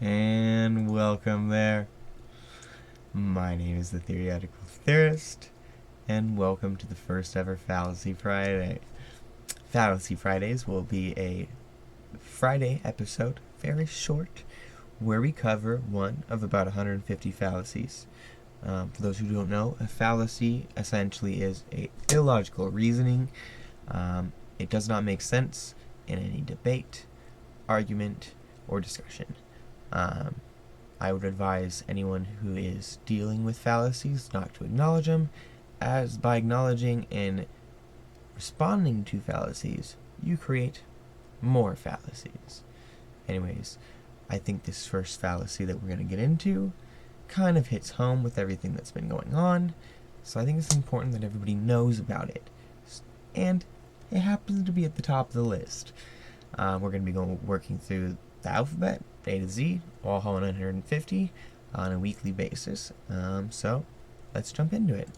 And welcome there. My name is the Theoretical Theorist, and welcome to the first ever Fallacy Friday. Fallacy Fridays will be a Friday episode, very short, where we cover one of about 150 fallacies. For those who don't know, a fallacy essentially is a illogical reasoning. It does not make sense in any debate, argument, or discussion. I would advise anyone who is dealing with fallacies not to acknowledge them, as by acknowledging and responding to fallacies, you create more fallacies. Anyways, I think this first fallacy that we're going to get into kind of hits home with everything that's been going on, so I think it's important that everybody knows about it. And it happens to be at the top of the list. We're going to be working through the alphabet, A to Z, all 150 on a weekly basis. So let's jump into it.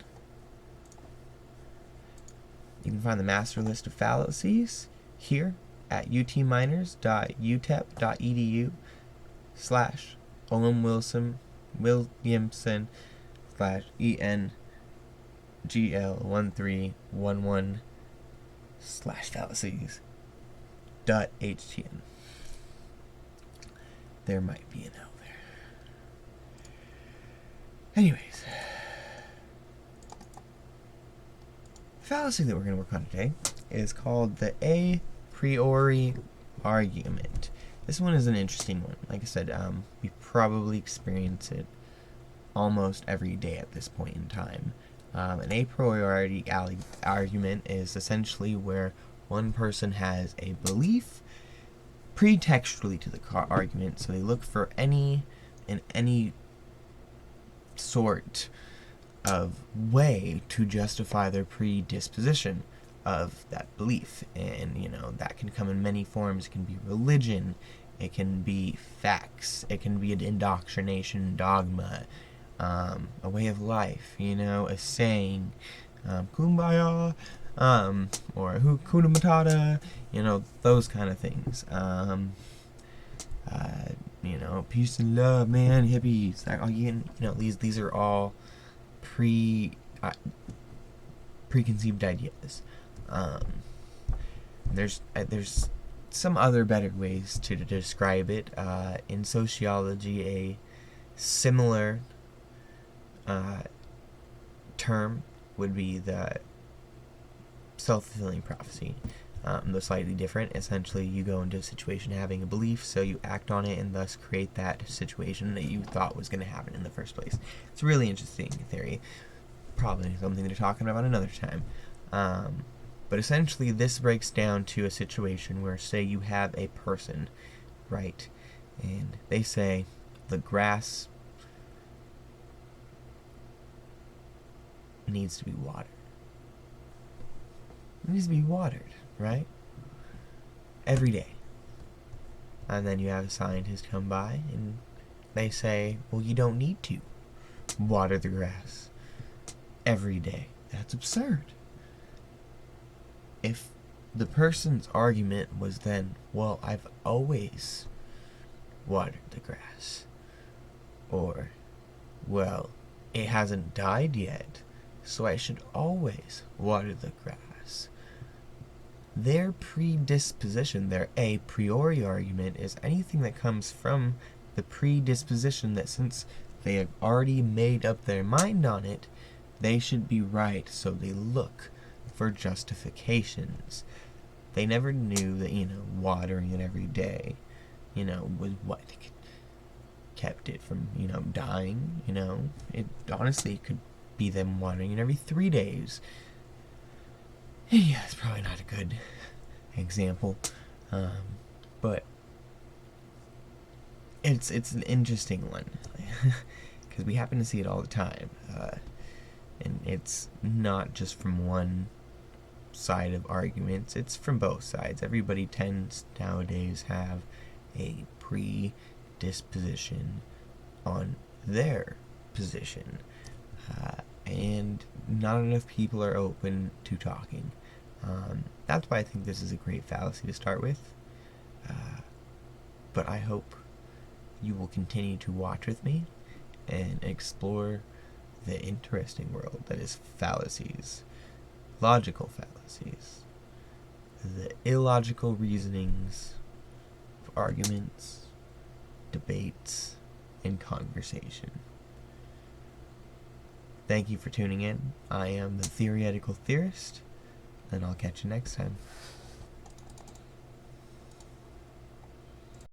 You can find the master list of fallacies here at utminers.utep.edu/Williamson /ENGL1311/fallacies.htm. There might be an L there. Anyways, the fallacy that we're going to work on today is called the a priori argument. This one is an interesting one. Like I said, we probably experience it almost every day at this point in time. An a priori argument is essentially where one person has a belief pretextually to the argument, so they look for any sort of way to justify their predisposition of that belief. And that can come in many forms. It can be religion, it can be facts, it can be an indoctrination dogma, a way of life, a saying, kumbaya, or Hakuna Matata, those kind of things. Peace and love, man, hippies. These are all preconceived ideas. There's some other better ways to describe it. In sociology, a similar term would be the self-fulfilling prophecy, though slightly different. Essentially, you go into a situation having a belief, so you act on it and thus create that situation that you thought was going to happen in the first place. It's a really interesting theory. Probably something to talk about another time. But essentially, this breaks down to a situation where, say, you have a person, right, and they say the grass needs to be watered. It needs to be watered, right? Every day. And then you have a scientist come by and they say, well, you don't need to water the grass every day. That's absurd. If the person's argument was then, well, I've always watered the grass, or, well, it hasn't died yet, so I should always water the grass. Their predisposition, their a priori argument, is anything that comes from the predisposition that since they have already made up their mind on it, they should be right, so they look for justifications. They never knew that, watering it every day, was what kept it from, dying, It honestly could be them watering it every 3 days. Yeah, it's probably not a good example, but it's an interesting one, because we happen to see it all the time, and it's not just from one side of arguments, it's from both sides. Everybody tends nowadays have a predisposition on their position, and not enough people are open to talking. That's why I think this is a great fallacy to start with, but I hope you will continue to watch with me and explore the interesting world that is fallacies, logical fallacies, the illogical reasonings of arguments, debates, and conversation. Thank you for tuning in. I am the Theoretical Theorist, and I'll catch you next time.